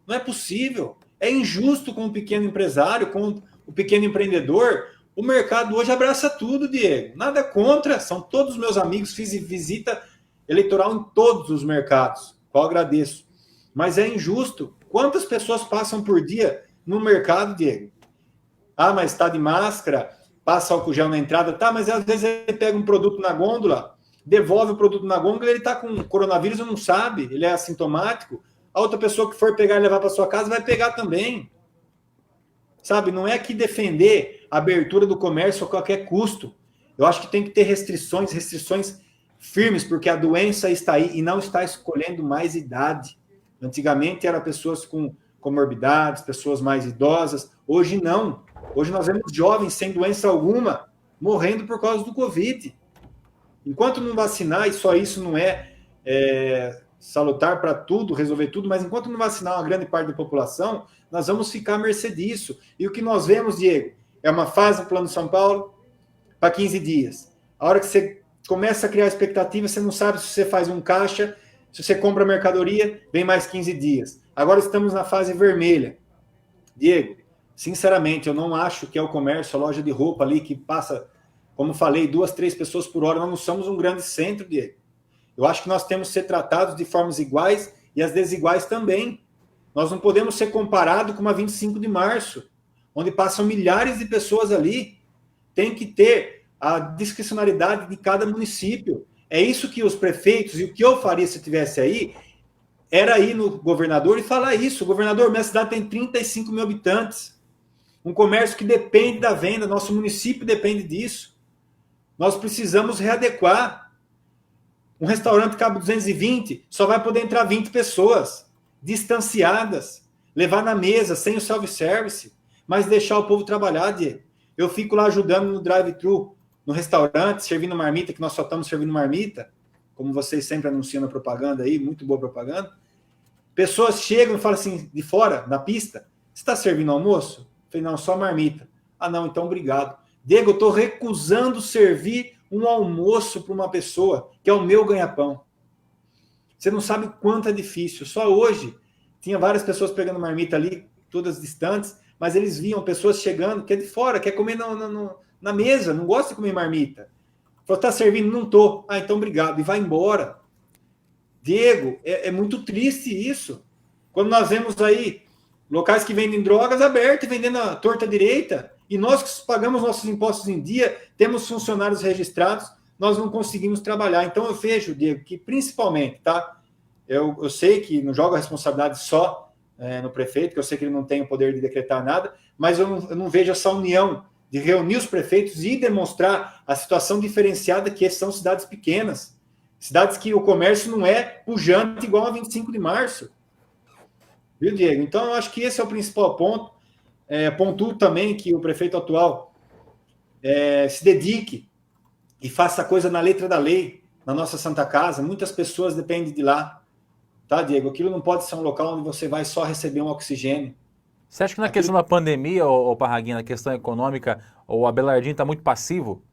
não é possível, é injusto com o pequeno empresário, com o pequeno empreendedor, o mercado hoje abraça tudo, Diego, nada contra, são todos meus amigos, fiz visita eleitoral em todos os mercados, qual agradeço, mas é injusto, quantas pessoas passam por dia no mercado, Diego? Ah, mas está de máscara, passa álcool gel na entrada, tá, mas às vezes ele pega um produto na gôndola, devolve o produto na gôndola, ele está com coronavírus e não sabe, ele é assintomático, a outra pessoa que for pegar e levar para sua casa vai pegar também. Sabe, não é que defender a abertura do comércio a qualquer custo. Eu acho que tem que ter restrições firmes, porque a doença está aí e não está escolhendo mais idade. Antigamente eram pessoas com comorbidades, pessoas mais idosas. Hoje não. Hoje nós vemos jovens sem doença alguma morrendo por causa do Covid. Enquanto não vacinar, e só isso não é salutar para tudo, resolver tudo, mas enquanto não vacinar uma grande parte da população, nós vamos ficar à mercê disso. E o que nós vemos, Diego, é uma fase do Plano São Paulo para 15 dias. A hora que você começa a criar expectativa, você não sabe se você faz um caixa, se você compra mercadoria, vem mais 15 dias. Agora estamos na fase vermelha. Diego, sinceramente, eu não acho que é o comércio, a loja de roupa ali que passa, como falei, 2, 3 pessoas por hora. Nós não somos um grande centro, Diego. Eu acho que nós temos que ser tratados de formas iguais e as desiguais também. Nós não podemos ser comparados com uma 25 de março, onde passam milhares de pessoas ali. Tem que ter a discricionariedade de cada município. É isso que os prefeitos, e o que eu faria se eu estivesse aí, era ir no governador e falar isso. Governador, minha cidade tem 35 mil habitantes. Um comércio que depende da venda, nosso município depende disso. Nós precisamos readequar. Um restaurante cabe 220, só vai poder entrar 20 pessoas, distanciadas, levar na mesa, sem o self-service. mas deixar o povo trabalhar, Diego. Eu fico lá ajudando no drive-thru, no restaurante, servindo marmita, que nós só estamos servindo marmita, como vocês sempre anunciam na propaganda aí, muito boa propaganda. Pessoas chegam e falam assim, de fora, na pista, você está servindo almoço? Eu falei, não, só marmita. Ah, não, então obrigado. Diego, eu estou recusando servir um almoço para uma pessoa, que é o meu ganha-pão. Você não sabe o quanto é difícil. Só hoje, tinha várias pessoas pegando marmita ali, todas distantes, mas eles viam pessoas chegando, que é de fora, quer comer na mesa, não gosta de comer marmita. Falou, tá servindo? Não tô. Ah, então obrigado. E vai embora. Diego, é muito triste isso. Quando nós vemos aí locais que vendem drogas abertos, vendendo a torta direita, e nós que pagamos nossos impostos em dia, temos funcionários registrados, nós não conseguimos trabalhar. Então eu vejo, Diego, que principalmente, tá? Eu sei que não jogo a responsabilidade só no prefeito, que eu sei que ele não tem o poder de decretar nada, mas eu não vejo essa união de reunir os prefeitos e demonstrar a situação diferenciada que são cidades pequenas, cidades que o comércio não é pujante igual a 25 de março. Viu, Diego? Então, eu acho que esse é o principal ponto. Pontuo também que o prefeito atual se dedique e faça a coisa na letra da lei, na nossa Santa Casa. Muitas pessoas dependem de lá. Tá, Diego? Aquilo não pode ser um local onde você vai só receber um oxigênio. Você acha que na questão da pandemia, ô Parraguinha, na questão econômica, o Abelardinho está muito passivo?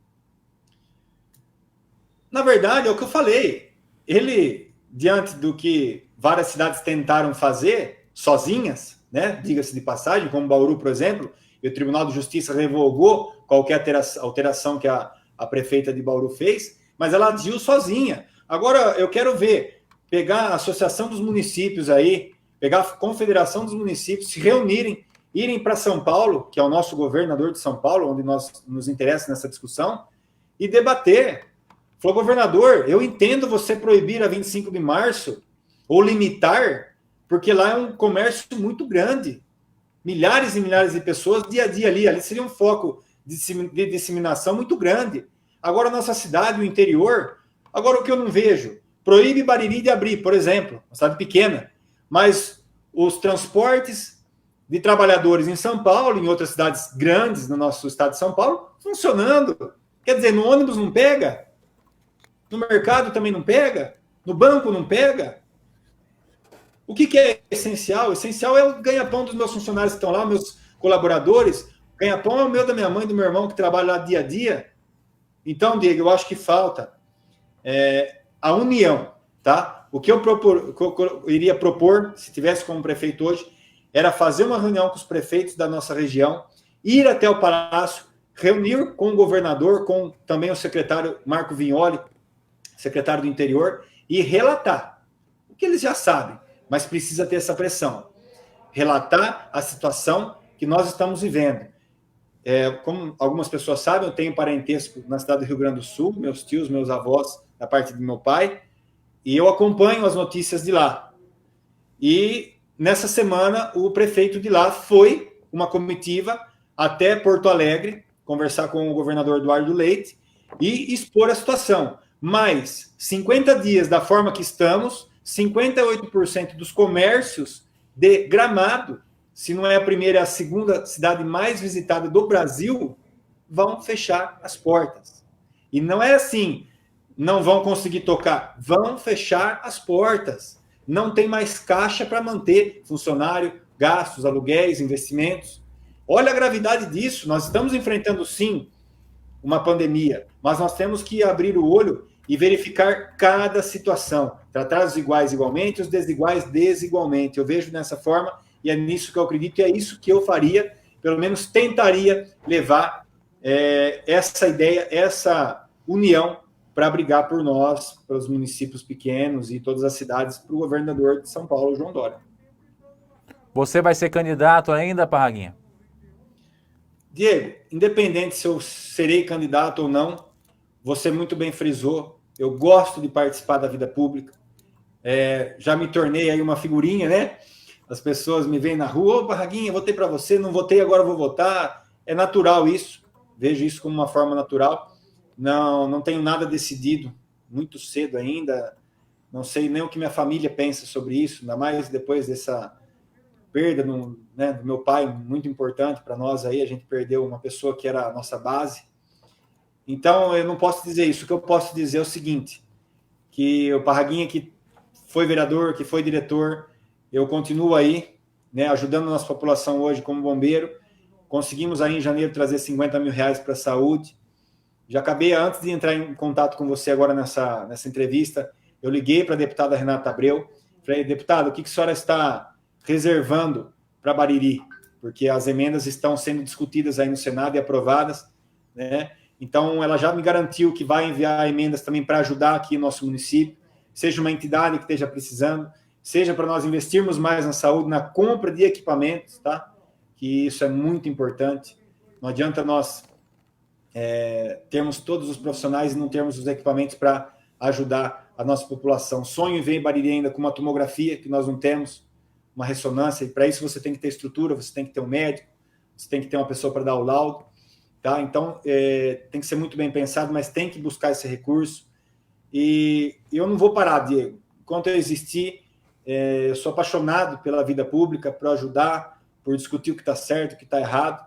Na verdade, é o que eu falei. Ele, diante do que várias cidades tentaram fazer, sozinhas, né? Diga-se de passagem, como Bauru, por exemplo, e o Tribunal de Justiça revogou qualquer alteração que a prefeita de Bauru fez, mas ela agiu sozinha. Agora, eu quero ver, pegar a Associação dos Municípios aí, pegar a Confederação dos Municípios, se reunirem, irem para São Paulo, que é o nosso governador de São Paulo, onde nos interessa nessa discussão, e debater. Falou, governador, eu entendo você proibir a 25 de março, ou limitar, porque lá é um comércio muito grande. Milhares e milhares de pessoas, dia a dia ali seria um foco de disseminação muito grande. Agora, a nossa cidade, o interior, agora o que eu não vejo, proíbe Bariri de abrir, por exemplo, uma cidade pequena, mas os transportes de trabalhadores em São Paulo, em outras cidades grandes no nosso estado de São Paulo, funcionando. Quer dizer, no ônibus não pega, no mercado também não pega, no banco não pega. O que é essencial? O essencial é o ganha-pão dos meus funcionários que estão lá, meus colaboradores. O ganha-pão é o meu, da minha mãe, do meu irmão, que trabalha lá dia a dia. Então, Diego, eu acho que falta a união, tá? O que eu iria propor, se tivesse como prefeito hoje, era fazer uma reunião com os prefeitos da nossa região, ir até o Palácio, reunir com o governador, com também o secretário Marco Vignoli, secretário do Interior, e relatar o que eles já sabem, mas precisa ter essa pressão. Relatar a situação que nós estamos vivendo. Como algumas pessoas sabem, eu tenho parentesco na cidade do Rio Grande do Sul, meus tios, meus avós, da parte do meu pai, e eu acompanho as notícias de lá. E nessa semana, o prefeito de lá foi uma comitiva até Porto Alegre, conversar com o governador Eduardo Leite e expor a situação. Mas 50 dias da forma que estamos, 58% dos comércios de Gramado, se não é a primeira, é a segunda cidade mais visitada do Brasil, vão fechar as portas. E não é assim, não vão conseguir tocar, vão fechar as portas. Não tem mais caixa para manter funcionário, gastos, aluguéis, investimentos. Olha a gravidade disso. Nós estamos enfrentando, sim, uma pandemia, mas nós temos que abrir o olho e verificar cada situação. Tratar os iguais igualmente, os desiguais desigualmente. Eu vejo dessa forma e é nisso que eu acredito e é isso que eu faria, pelo menos tentaria levar essa ideia, essa união para brigar por nós, pelos municípios pequenos e todas as cidades, para o governador de São Paulo, João Dória. Você vai ser candidato ainda, Parraguinha? Diego, independente se eu serei candidato ou não, você muito bem frisou, eu gosto de participar da vida pública, já me tornei aí uma figurinha, né? As pessoas me veem na rua, ô Parraguinha, votei para você, não votei, agora vou votar. É natural isso, vejo isso como uma forma natural. Não tenho nada decidido, muito cedo ainda, não sei nem o que minha família pensa sobre isso, ainda mais depois perda né, do meu pai, muito importante para nós aí, a gente perdeu uma pessoa que era a nossa base. Então, eu não posso dizer isso. O que eu posso dizer é o seguinte, que o Parraguinha, que foi vereador, que foi diretor, eu continuo aí, né, ajudando a nossa população hoje como bombeiro. Conseguimos aí em janeiro trazer R$50 mil para a saúde. Já acabei, antes de entrar em contato com você agora nessa entrevista, eu liguei para a deputada Renata Abreu, falei, deputada, o que a senhora está reservando para Bariri? Porque as emendas estão sendo discutidas aí no Senado e aprovadas, né? Então, ela já me garantiu que vai enviar emendas também para ajudar aqui o nosso município, seja uma entidade que esteja precisando, seja para nós investirmos mais na saúde, na compra de equipamentos, tá? Que isso é muito importante. Não adianta nós termos todos os profissionais e não termos os equipamentos para ajudar a nossa população. Sonho em ver em Bariri ainda com uma tomografia, que nós não temos, uma ressonância, e para isso você tem que ter estrutura, você tem que ter um médico, você tem que ter uma pessoa para dar o laudo, tá? Então, tem que ser muito bem pensado, mas tem que buscar esse recurso. E eu não vou parar, Diego. Enquanto eu existir, eu sou apaixonado pela vida pública, por ajudar, por discutir o que está certo, o que está errado.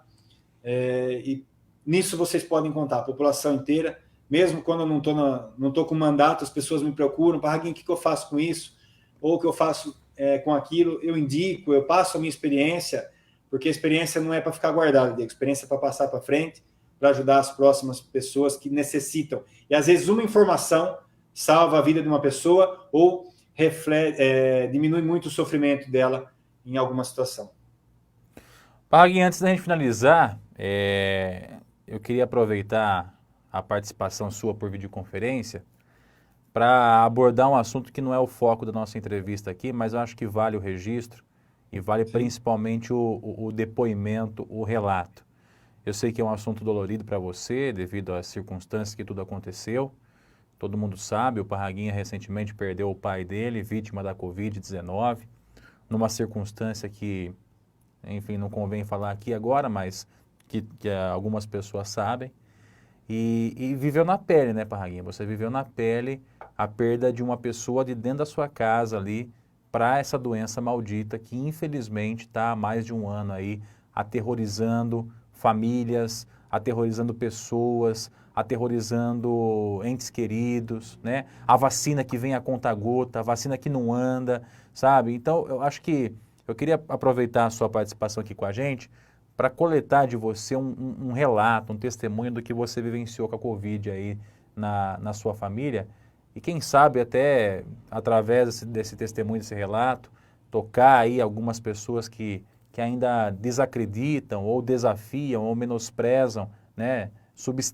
E nisso vocês podem contar, a população inteira. Mesmo quando eu não estou com mandato, as pessoas me procuram, Parraguinho, o que eu faço com isso? Ou o que eu faço com aquilo? Eu indico, eu passo a minha experiência, porque a experiência não é para ficar guardada, Diego. A experiência é para passar para frente, para ajudar as próximas pessoas que necessitam. E às vezes uma informação salva a vida de uma pessoa ou diminui muito o sofrimento dela em alguma situação. Parraguinho, antes da gente finalizar, eu queria aproveitar a participação sua por videoconferência para abordar um assunto que não é o foco da nossa entrevista aqui, mas eu acho que vale o registro e vale Sim. Principalmente o depoimento, o relato. Eu sei que é um assunto dolorido para você, devido às circunstâncias que tudo aconteceu. Todo mundo sabe, o Parraguinha recentemente perdeu o pai dele, vítima da Covid-19, numa circunstância que, enfim, não convém falar aqui agora, mas que algumas pessoas sabem. E viveu na pele, né, Parraguinha? Você viveu na pele a perda de uma pessoa de dentro da sua casa ali para essa doença maldita que, infelizmente, está há mais de um ano aí aterrorizando famílias, aterrorizando pessoas, aterrorizando entes queridos, né? A vacina que vem a conta-gota, a vacina que não anda, sabe? Então, eu acho que eu queria aproveitar a sua participação aqui com a gente para coletar de você um relato, um testemunho do que você vivenciou com a Covid aí na sua família. E quem sabe até, através desse testemunho, desse relato, tocar aí algumas pessoas que ainda desacreditam ou desafiam ou menosprezam, né,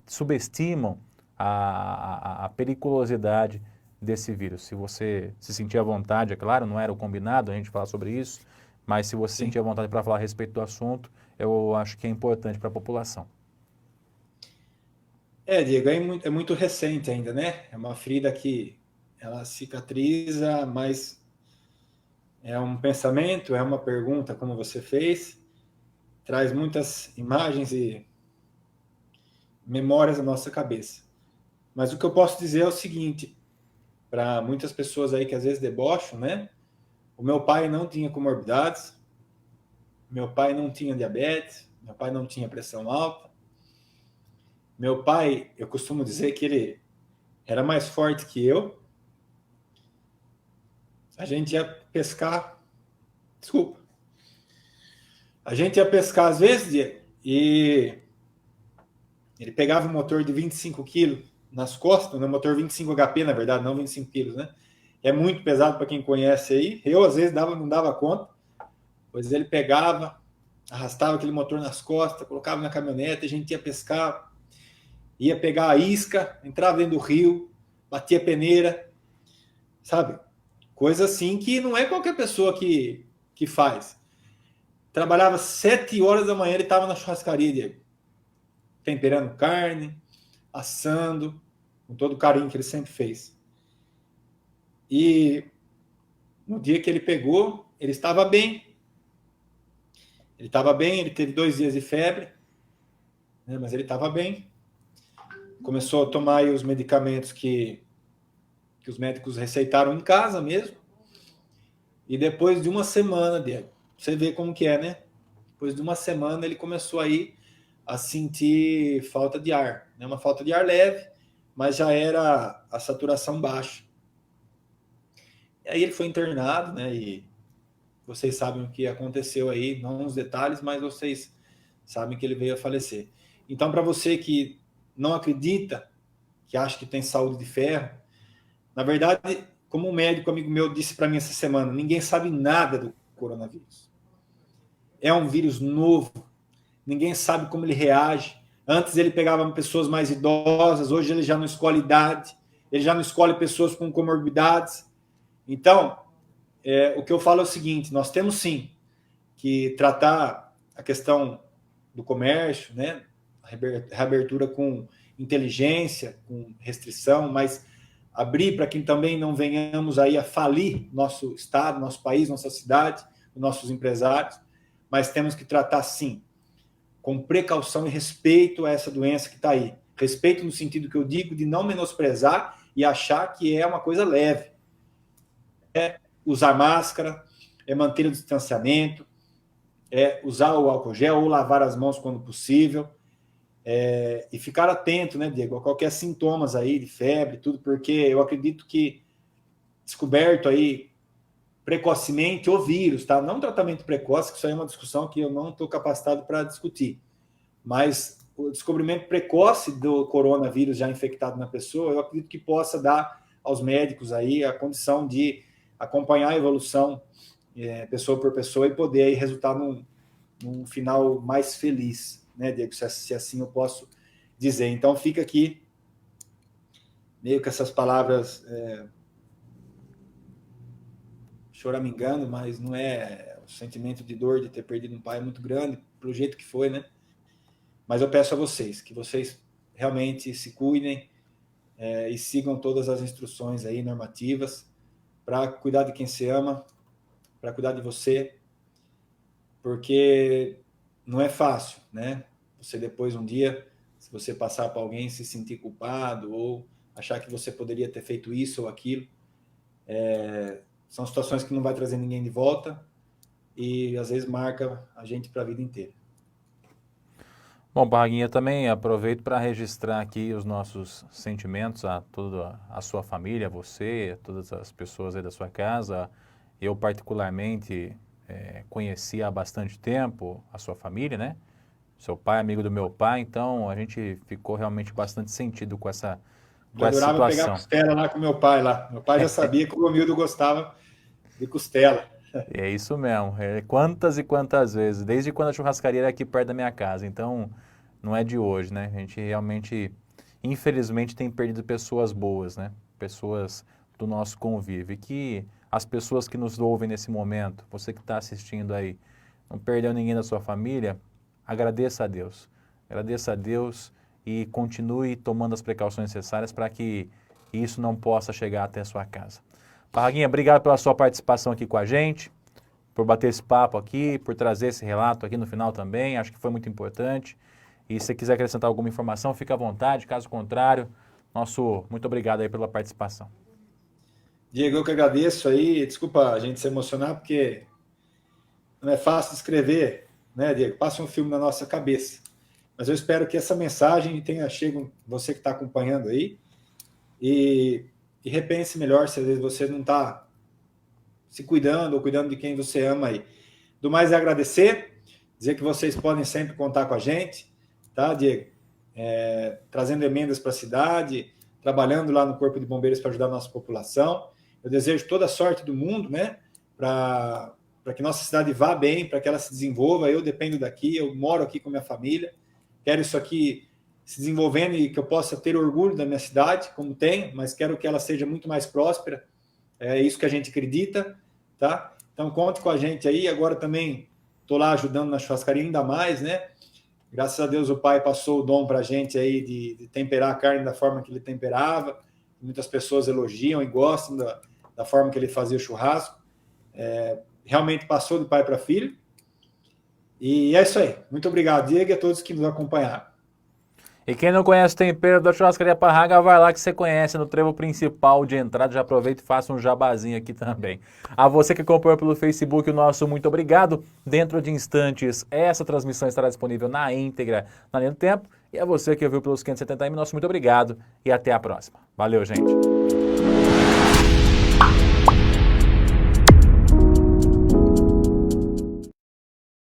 subestimam a periculosidade desse vírus. Se você se sentir à vontade, é claro, não era o combinado a gente falar sobre isso, mas se você sentir à vontade para falar a respeito do assunto, eu acho que é importante para a população. Diego, é muito recente ainda, né? É uma ferida que ela cicatriza, mas é um pensamento, é uma pergunta, como você fez, traz muitas imagens e memórias na nossa cabeça. Mas o que eu posso dizer é o seguinte, para muitas pessoas aí que às vezes debocham, né? O meu pai não tinha comorbidades, meu pai não tinha diabetes, meu pai não tinha pressão alta. Meu pai, eu costumo dizer que ele era mais forte que eu. A gente ia pescar, desculpa. A gente ia pescar às vezes e ele pegava um motor de 25 quilos nas costas, um motor 25 HP, na verdade, não 25 quilos, né? É muito pesado para quem conhece aí. Eu, às vezes, não dava conta. Pois ele pegava, arrastava aquele motor nas costas, colocava na caminhonete, a gente ia pescar, ia pegar a isca, entrava dentro do rio, batia peneira, sabe? Coisa assim que não é qualquer pessoa que faz. Trabalhava 7 horas da manhã, ele estava na churrascaria, Diego, temperando carne, assando, com todo o carinho que ele sempre fez. E no dia que ele pegou, ele estava bem. Ele estava bem, ele teve 2 dias de febre, né, mas ele estava bem. Começou a tomar aí os medicamentos que os médicos receitaram em casa mesmo. E depois de uma semana, Diego, você vê como que é, né? Depois de uma semana ele começou aí a sentir falta de ar, né? Uma falta de ar leve, mas já era a saturação baixa. E aí ele foi internado, né? E vocês sabem o que aconteceu aí, não os detalhes, mas vocês sabem que ele veio a falecer. Então, para você que não acredita, que acha que tem saúde de ferro, na verdade, como um médico amigo meu disse para mim essa semana, ninguém sabe nada do coronavírus. É um vírus novo, ninguém sabe como ele reage. Antes ele pegava pessoas mais idosas, hoje ele já não escolhe idade, ele já não escolhe pessoas com comorbidades. Então, o que eu falo é o seguinte, nós temos sim que tratar a questão do comércio, né? A reabertura com inteligência, com restrição, mas abrir para que também não venhamos aí a falir nosso estado, nosso país, nossa cidade, nossos empresários, mas temos que tratar sim, com precaução e respeito a essa doença que está aí. Respeito no sentido que eu digo de não menosprezar e achar que é uma coisa leve. É usar máscara, é manter o distanciamento, é usar o álcool gel ou lavar as mãos quando possível, e ficar atento, né, Diego, a qualquer sintomas aí de febre, tudo, porque eu acredito que descoberto aí precocemente o vírus, tá? Não tratamento precoce, que isso aí é uma discussão que eu não estou capacitado para discutir, mas o descobrimento precoce do coronavírus já infectado na pessoa, eu acredito que possa dar aos médicos aí a condição de acompanhar a evolução pessoa por pessoa e poder aí resultar num final mais feliz, né, Diego? Se assim eu posso dizer. Então fica aqui meio que essas palavras choramingando, mas não é o sentimento de dor de ter perdido um pai é muito grande, pelo jeito que foi, né? Mas eu peço a vocês que vocês realmente se cuidem e sigam todas as instruções aí normativas para cuidar de quem se ama, para cuidar de você, porque não é fácil, né? Você depois um dia, se você passar para alguém, se sentir culpado ou achar que você poderia ter feito isso ou aquilo, são situações que não vai trazer ninguém de volta e às vezes marca a gente para a vida inteira. Bom, Barraguinha, também aproveito para registrar aqui os nossos sentimentos a toda a sua família, a você, a todas as pessoas aí da sua casa. Eu particularmente conheci há bastante tempo a sua família, né? Seu pai, amigo do meu pai, então a gente ficou realmente bastante sentido com essa Eu adorava situação. pegar costela lá com meu pai lá. Meu pai já sabia que o Romildo gostava de costela. É isso mesmo. Quantas e quantas vezes, desde quando a churrascaria era aqui perto da minha casa. Então, não é de hoje, né? A gente realmente, infelizmente, tem perdido pessoas boas, né? Pessoas do nosso convívio. E que as pessoas que nos ouvem nesse momento, você que está assistindo aí, não perdeu ninguém da sua família, agradeça a Deus. Agradeça a Deus e continue tomando as precauções necessárias para que isso não possa chegar até a sua casa. Barraguinha, obrigado pela sua participação aqui com a gente, por bater esse papo aqui, por trazer esse relato aqui no final também, acho que foi muito importante. E se você quiser acrescentar alguma informação, fica à vontade, caso contrário, muito obrigado aí pela participação. Diego, eu que agradeço aí, desculpa a gente se emocionar, porque não é fácil escrever, né, Diego? Passa um filme na nossa cabeça. Mas eu espero que essa mensagem tenha chegado você que está acompanhando aí e repense melhor se às vezes você não está se cuidando ou cuidando de quem você ama aí. Do mais é agradecer, dizer que vocês podem sempre contar com a gente, tá, Diego? Trazendo emendas para a cidade, trabalhando lá no Corpo de Bombeiros para ajudar a nossa população. Eu desejo toda a sorte do mundo, né, para que nossa cidade vá bem, para que ela se desenvolva. Eu dependo daqui, eu moro aqui com minha família, quero isso aqui se desenvolvendo e que eu possa ter orgulho da minha cidade, como tenho, mas quero que ela seja muito mais próspera. É isso que a gente acredita, tá? Então conte com a gente aí. Agora também estou lá ajudando na churrascaria ainda mais, né? Graças a Deus o pai passou o dom para a gente aí de temperar a carne da forma que ele temperava. Muitas pessoas elogiam e gostam da forma que ele fazia o churrasco. Realmente passou do pai para filho. E é isso aí. Muito obrigado, Diego, e a todos que nos acompanharam. E quem não conhece o tempero da Churrascaria Parraga, vai lá que você conhece no trevo principal de entrada. Já aproveita e faça um jabazinho aqui também. A você que acompanhou pelo Facebook, o nosso muito obrigado. Dentro de instantes, essa transmissão estará disponível na íntegra na linha do tempo. E a você que ouviu pelos 570M, nosso muito obrigado e até a próxima. Valeu, gente.